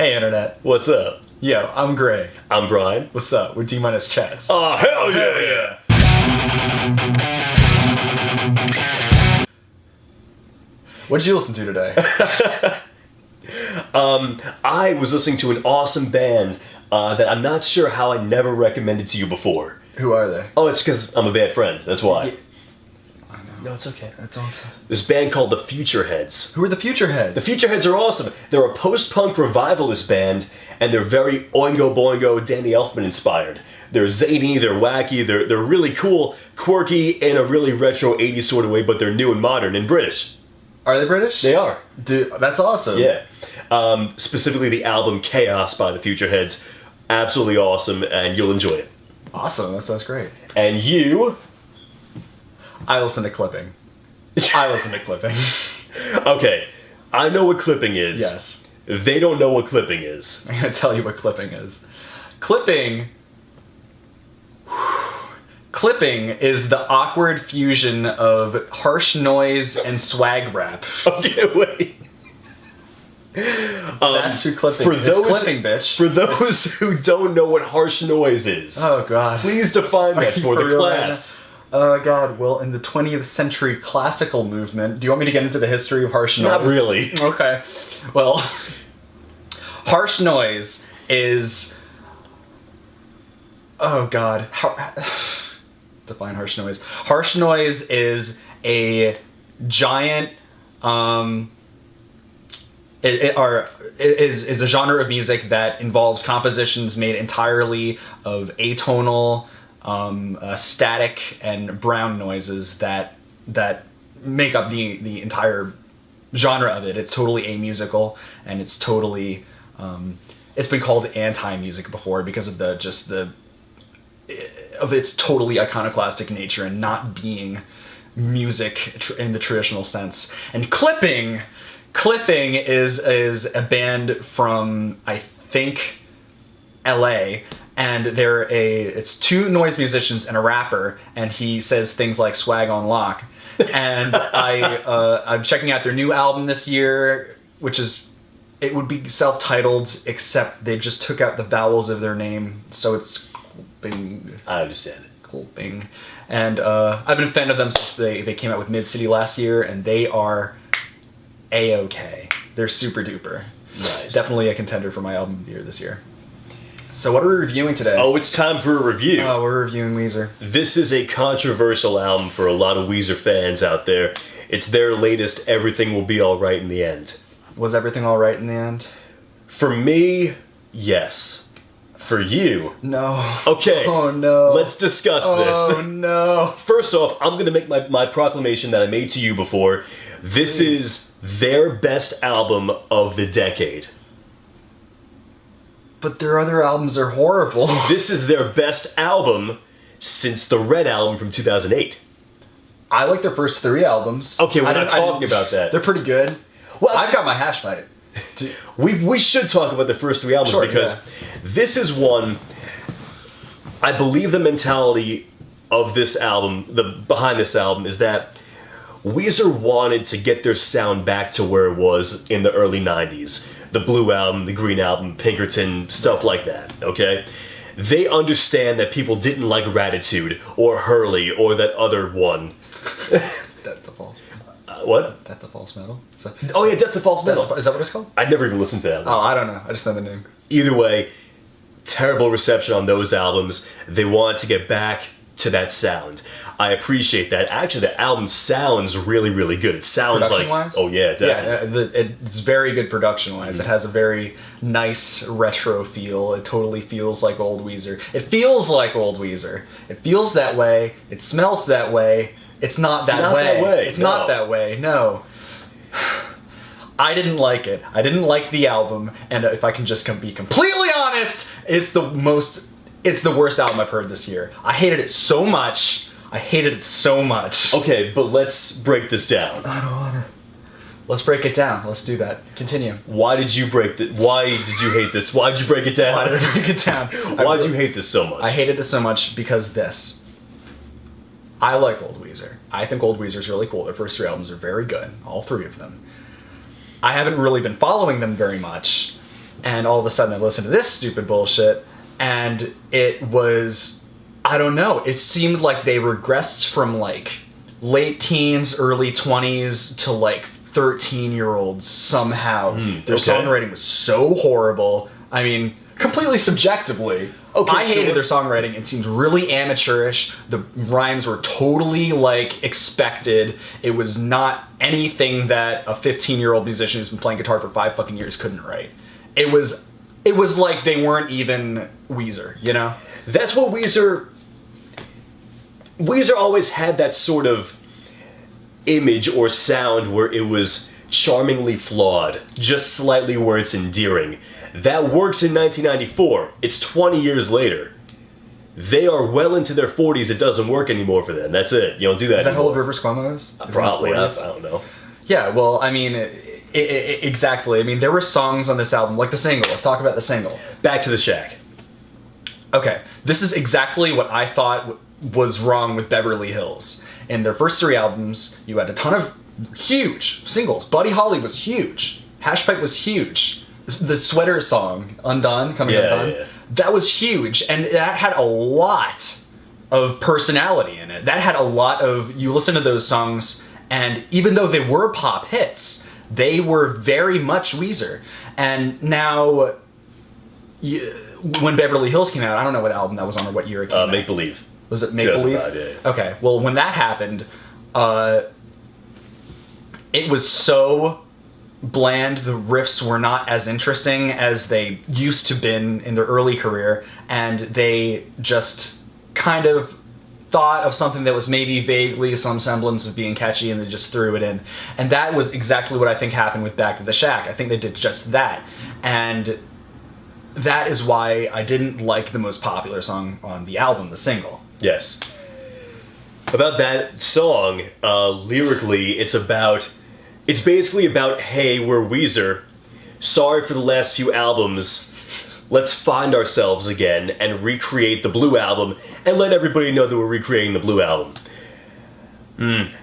Hey internet. What's up? Yo, I'm Greg. I'm Brian. What's up? We're D-Minus Chats. Oh, hell yeah! What did you listen to today? I was listening to an awesome band that I'm not sure how I never recommended to you before. Who are they? Oh, it's because I'm a bad friend. That's why. Yeah. I know. No, it's okay. Don't. This band called the Futureheads. Who are the Futureheads? The Futureheads are awesome. They're a post-punk revivalist band, and they're very Oingo Boingo, Danny Elfman inspired. They're zany, they're wacky, they're really cool, quirky, in a really retro 80s sort of way, but they're new and modern and British. Are they British? They are. Dude, that's awesome. Yeah. Specifically the album Chaos by the Futureheads. Absolutely awesome, and you'll enjoy it. Awesome, that sounds great. And you... I listen to clipping. Okay, I know what clipping is. Yes. They don't know what clipping is. I'm gonna tell you what clipping is. Clipping is the awkward fusion of harsh noise and swag rap. Okay, wait. That's who clipping for is. those, It's clipping, bitch. For those who don't know what harsh noise is, Oh god. please define that for the class. Oh god, well, in the 20th century classical movement, do you want me to get into the history of harsh noise? Not really. Okay. Well, harsh noise is... Oh god. Define harsh noise. Harsh noise is a giant... is a genre of music that involves compositions made entirely of atonal, static, and brown noises that make up the entire genre of it. It's totally amusical, and it's totally it's been called anti-music before because of of its totally iconoclastic nature and not being music in the traditional sense. And clipping is a band from, I think, LA, and it's two noise musicians and a rapper, and he says things like swag on lock. And I'm checking out their new album this year, which it would be self-titled, except they just took out the vowels of their name, so it's clipping. I understand it. Clipping. And I've been a fan of them since they came out with Mid-City last year, and they are A-okay. They're super duper. Nice. Definitely a contender for my album of the year this year. So what are we reviewing today? Oh, it's time for a review. Oh, we're reviewing Weezer. This is a controversial album for a lot of Weezer fans out there. It's their latest Everything Will Be Alright in the End. Was everything alright in the end? For me, yes. For you... No. Okay. Oh no. Let's discuss this. Oh no. First off, I'm going to make my proclamation that I made to you before. This is their best album of the decade. But their other albums are horrible. This is their best album since the Red album from 2008. I like their first three albums. Okay, we're not talking about that. They're pretty good. Well, I've got my hash mate. We should talk about the first three albums, Sure, because this is one... I believe the mentality of this album, behind this album, is that Weezer wanted to get their sound back to where it was in the early 90s. The Blue Album, the Green Album, Pinkerton, stuff like that, okay? They understand that people didn't like Ratitude, or Hurley, or that other one. Death to False. What? Death to False Metal? Oh yeah, Death to False Metal. Is that what it's called? I'd never even listened to that one. Oh, I don't know. I just know the name. Either way, terrible reception on those albums. They wanted to get back to that sound. I appreciate that. Actually, the album sounds really, really good. It sounds like... Production-wise? Oh yeah, definitely. Yeah, it's very good production-wise. It has a very nice retro feel. It totally feels like old Weezer. It feels like old Weezer. It feels that way. It smells that way. It's not that way. It's not that way, no. I didn't like it. I didn't like the album, and if I can just be completely honest, it's the worst album I've heard this year. I hated it so much. Okay, but let's break this down. I don't wanna. Let's break it down. Let's do that. Continue. Why did you hate this? Why did you break it down? Why did I break it down? Why did you hate this so much? I hated it so much because I like old Weezer. I think old Weezer's really cool. Their first three albums are very good. All three of them. I haven't really been following them very much, and all of a sudden I listened to this stupid bullshit, and it was, I don't know, it seemed like they regressed from like late teens, early 20s to like 13-year-olds somehow. Their songwriting was so horrible. I mean, completely subjectively. I hated their songwriting. It seemed really amateurish. The rhymes were totally like expected. It was not anything that a 15-year-old musician who's been playing guitar for 5 fucking years couldn't write. It was like they weren't even Weezer, you know? That's what Weezer always had, that sort of image or sound where it was charmingly flawed, just slightly where it's endearing. That works in 1994. It's 20 years later. They are well into their 40s. It doesn't work anymore for them. That's it. You don't do that. Is that anymore. how old Rivers Cuomo is? Probably. I don't know. Yeah, well, I mean, exactly. I mean, there were songs on this album, like the single. Let's talk about the single. Back to the Shack. Okay, this is exactly what I thought was wrong with Beverly Hills. In their first 3 albums, you had a ton of huge singles. Buddy Holly was huge. Hashpipe was huge. The Sweater song, Undone, Undone, that was huge. And that had a lot of personality in it. That had a lot of, you listen to those songs, and even though they were pop hits, they were very much Weezer. And now, when Beverly Hills came out, I don't know what album that was on or what year it came out. Make Believe. Was it Make Believe? Yeah. Okay, well, when that happened, it was so bland. The riffs were not as interesting as they used to been in their early career, and they just kind of thought of something that was maybe vaguely some semblance of being catchy, and they just threw it in. And that was exactly what I think happened with Back to the Shack. I think they did just that, and that is why I didn't like the most popular song on the album, the single. Yes. About that song, lyrically, it's basically about, hey, we're Weezer. Sorry for the last few albums. Let's find ourselves again and recreate the Blue Album and let everybody know that we're recreating the Blue Album.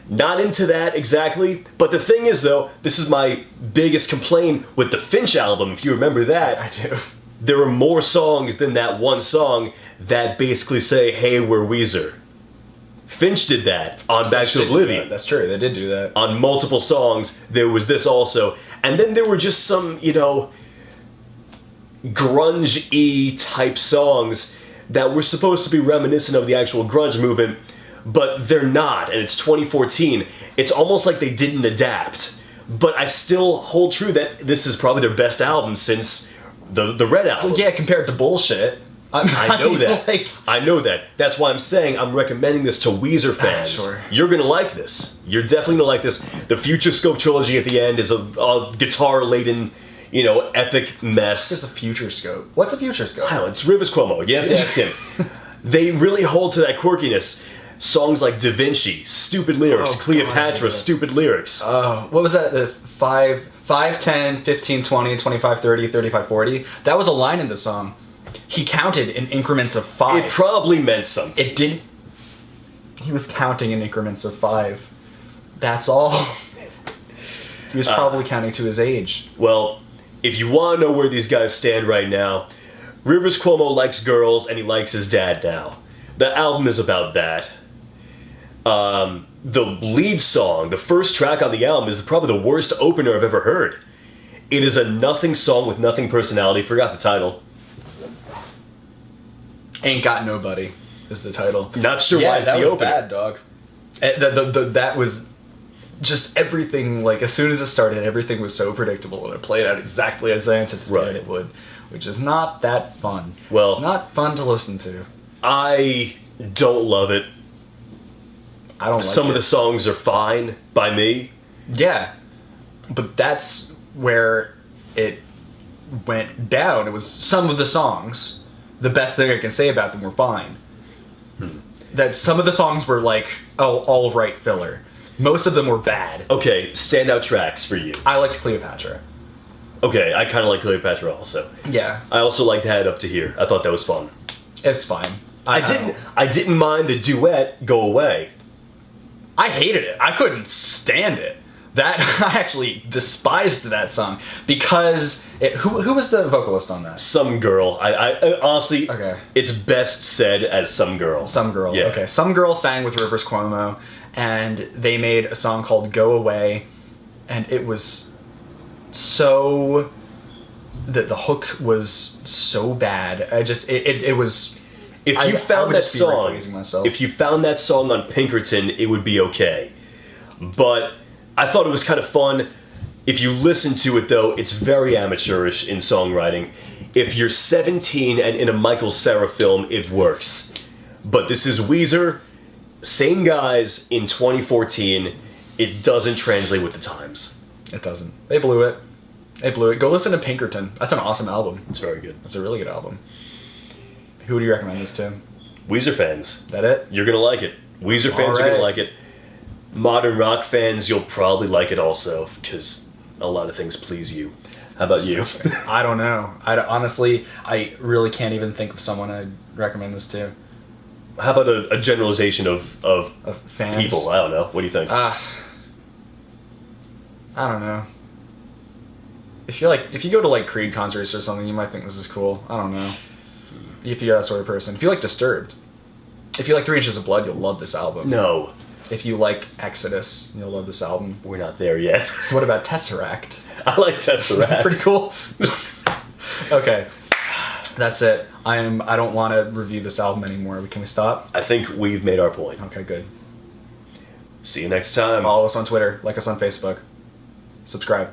Not into that exactly, but the thing is, though, this is my biggest complaint with the Finch album, if you remember that. I do. There were more songs than that one song that basically say, hey, we're Weezer. Finch did that on Back to Oblivion. That's true, they did do that. On multiple songs, there was this also. And then there were just some, grunge-y type songs that were supposed to be reminiscent of the actual grunge movement, but they're not, and it's 2014. It's almost like they didn't adapt. But I still hold true that this is probably their best album since the Red Album. Well, yeah, compared to Bullshit. I know that. I know that. That's why I'm saying I'm recommending this to Weezer fans. Sure. You're gonna like this. You're definitely gonna like this. The Future Scope trilogy at the end is a guitar-laden, epic mess. It's a Future Scope. What's a Future Scope? I don't know, it's Rivers Cuomo. You have to ask him. They really hold to that quirkiness. Songs like Da Vinci, stupid lyrics. Cleopatra, God, stupid lyrics. What was that? The 5, 10, 15, 20, 25, 30, 35, 40? That was a line in the song. He counted in increments of 5. It probably meant something. It didn't. He was counting in increments of 5. That's all. He was probably counting to his age. Well, if you want to know where these guys stand right now, Rivers Cuomo likes girls and he likes his dad now. The album is about that. The lead song, the first track on the album, is probably the worst opener I've ever heard. It is a nothing song with nothing personality. Forgot the title. Ain't Got Nobody is the title. Not sure why it's the opener. That was bad, dog. That was just everything. Like, as soon as it started, everything was so predictable, and it played out exactly as I anticipated it would, which is not that fun. Well, it's not fun to listen to. I don't love it. I don't like Some of the songs are fine by me. Yeah, but that's where it went down. It was some of the songs. The best thing I can say about them were fine. That some of the songs were like, all right filler. Most of them were bad. Okay, standout tracks for you. I liked Cleopatra. Okay, I kind of like Cleopatra also. Yeah. I also liked Head Up to Here. I thought that was fun. It's fine. I didn't mind the duet Go Away. I hated it. I couldn't stand it. That I actually despised that song because who was the vocalist on that? Some girl. I honestly, Okay. it's best said as Some Girl. Some Girl. Yeah. Okay. Some Girl sang with Rivers Cuomo, and they made a song called "Go Away," and it was so the hook was so bad. It was. If you I found would that just be song, rephrasing myself. if you found that song on Pinkerton, it would be okay. But I thought it was kind of fun. If you listen to it, though, it's very amateurish in songwriting. If you're 17 and in a Michael Cera film, it works. But this is Weezer, same guys in 2014. It doesn't translate with the times. It doesn't. They blew it. They blew it. Go listen to Pinkerton. That's an awesome album. It's very good. That's a really good album. Who do you recommend this to? Weezer fans, That it? you're gonna like it. Weezer fans are Alright. gonna like it. Modern rock fans, you'll probably like it also, because a lot of things please you. How about you? I don't know. Honestly, I really can't even think of someone I'd recommend this to. How about a generalization of Of fans. people? I don't know. What do you think? I don't know. If you go to like Creed concerts or something, you might think this is cool. I don't know. If you're that sort of person. If you like Disturbed, if you like 3 Inches of Blood, you'll love this album. No, If you like Exodus, you'll love this album. we're not there yet. What about Tesseract? I like Tesseract. Pretty cool. Okay. That's it. I don't want to review this album anymore. Can we stop? I think we've made our point. Okay, good. See you next time. Follow us on Twitter, like us on Facebook. Subscribe.